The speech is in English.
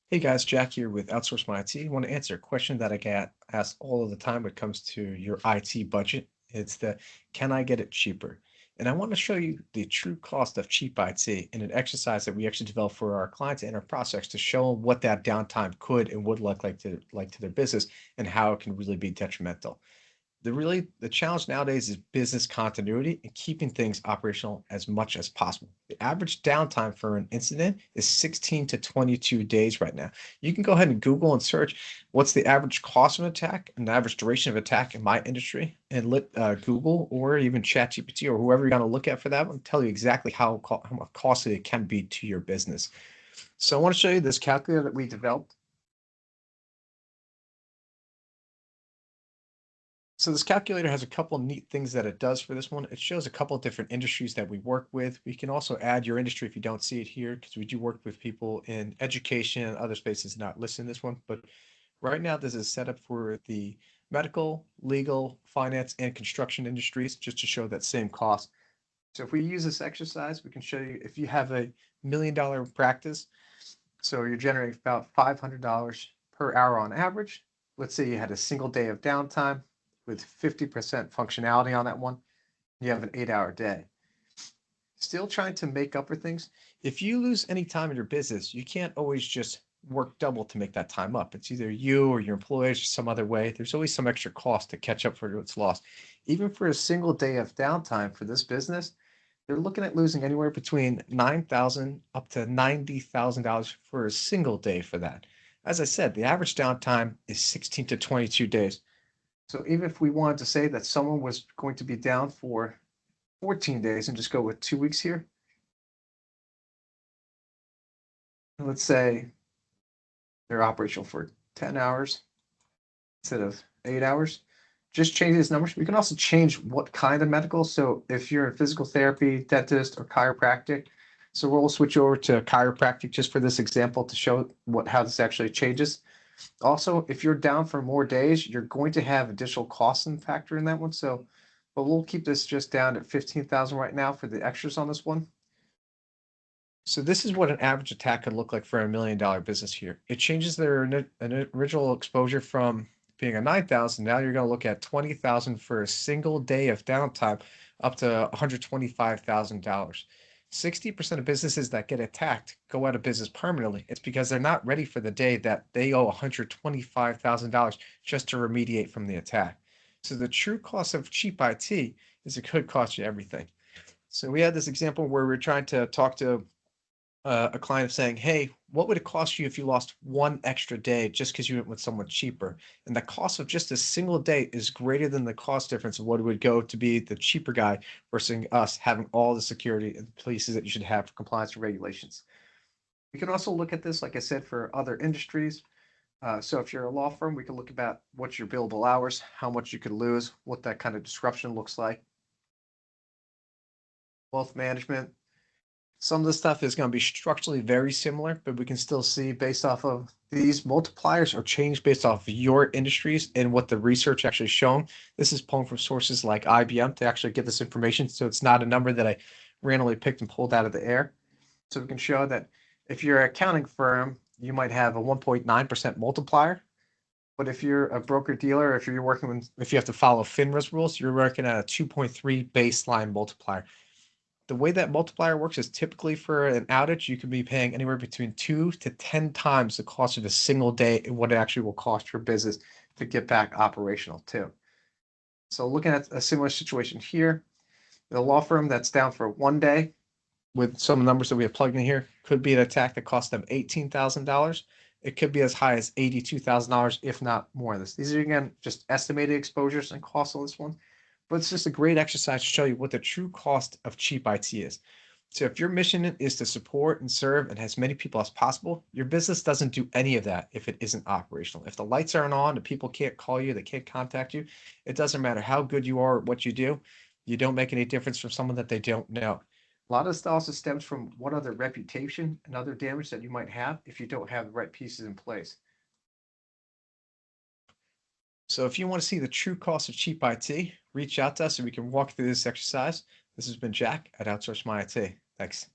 Hey guys, Jack here with Outsource My IT. I want to answer a question that I get asked all of the time when it comes to your IT budget. It's the can I get it cheaper? And I want to show you the true cost of cheap IT in an exercise that we actually develop for our clients and our prospects to show them what that downtime could and would look like to their business and how it can really be detrimental. The challenge nowadays is business continuity and keeping things operational as much as possible. The average downtime for an incident is 16 to 22 days right now. You can go ahead and Google and search what's the average cost of an attack and the average duration of attack in my industry, and let Google or even ChatGPT or whoever you're going to look at for that one tell you exactly how much costly it can be to your business. So I want to show you this calculator that we developed. So this calculator has a couple neat things that it does for this one. It shows a couple of different industries that we work with. We can also add your industry if you don't see it here, because we do work with people in education and other spaces not listed in this one. But right now, this is set up for the medical, legal, finance, and construction industries, just to show that same cost. So if we use this exercise, we can show you if you have $1 million practice, so you're generating about $500 per hour on average. Let's say you had a single day of downtime with 50% functionality on that one. You have an 8-hour day. Still trying to make up for things. If you lose any time in your business, you can't always just work double to make that time up. It's either you or your employees or some other way. There's always some extra cost to catch up for what's lost. Even for a single day of downtime for this business, they're looking at losing anywhere between $9,000 up to $90,000 for a single day for that. As I said, the average downtime is 16 to 22 days. So even if we wanted to say that someone was going to be down for 14 days and just go with 2 weeks here, let's say they're operational for 10 hours instead of 8 hours. Just change these numbers. We can also change what kind of medical. So if you're in physical therapy, dentist, or chiropractic, so we'll switch over to chiropractic just for this example to show how this actually changes. Also, if you're down for more days, you're going to have additional costs and factor in that one. So, but we'll keep this just down at 15,000 right now for the extras on this one. So this is what an average attack could look like for $1 million business here. It changes their an original exposure from being a 9,000. Now you're going to look at 20,000 for a single day of downtime, up to $125,000. 60% of businesses that get attacked go out of business permanently. It's because they're not ready for the day that they owe $125,000 just to remediate from the attack. So the true cost of cheap IT is it could cost you everything. So we had this example where we're trying to talk to a client saying, "Hey, what would it cost you if you lost one extra day just because you went with someone cheaper?" And the cost of just a single day is greater than the cost difference of what it would go to be the cheaper guy versus us having all the security and places that you should have for compliance and regulations. We can also look at this, like I said, for other industries. So if you're a law firm, we can look about what's your billable hours, how much you could lose, what that kind of disruption looks like. Wealth management, some of the stuff is going to be structurally very similar, but we can still see based off of these multipliers are changed based off of your industries and what the research actually shown. This is pulling from sources like IBM to actually get this information. So it's not a number that I randomly picked and pulled out of the air. So we can show that if you're an accounting firm, you might have a 1.9% multiplier. But if you're a broker dealer, if you're working with, if you have to follow FINRA's rules, you're working at a 2.3 baseline multiplier. The way that multiplier works is typically for an outage, you could be paying anywhere between 2 to 10 times the cost of a single day and what it actually will cost your business to get back operational too. So looking at a similar situation here, the law firm that's down for one day with some numbers that we have plugged in here could be an attack that cost them $18,000. It could be as high as $82,000, if not more of this. These are again just estimated exposures and costs on this one, but it's just a great exercise to show you what the true cost of cheap IT is. So if your mission is to support and serve and as many people as possible, your business doesn't do any of that if it isn't operational. If the lights aren't on, the people can't call you, they can't contact you, it doesn't matter how good you are at what you do, you don't make any difference from someone that they don't know. A lot of this also stems from what other reputation and other damage that you might have if you don't have the right pieces in place. So if you want to see the true cost of cheap IT, reach out to us so we can walk through this exercise. This has been Jack at Outsource My IT. Thanks.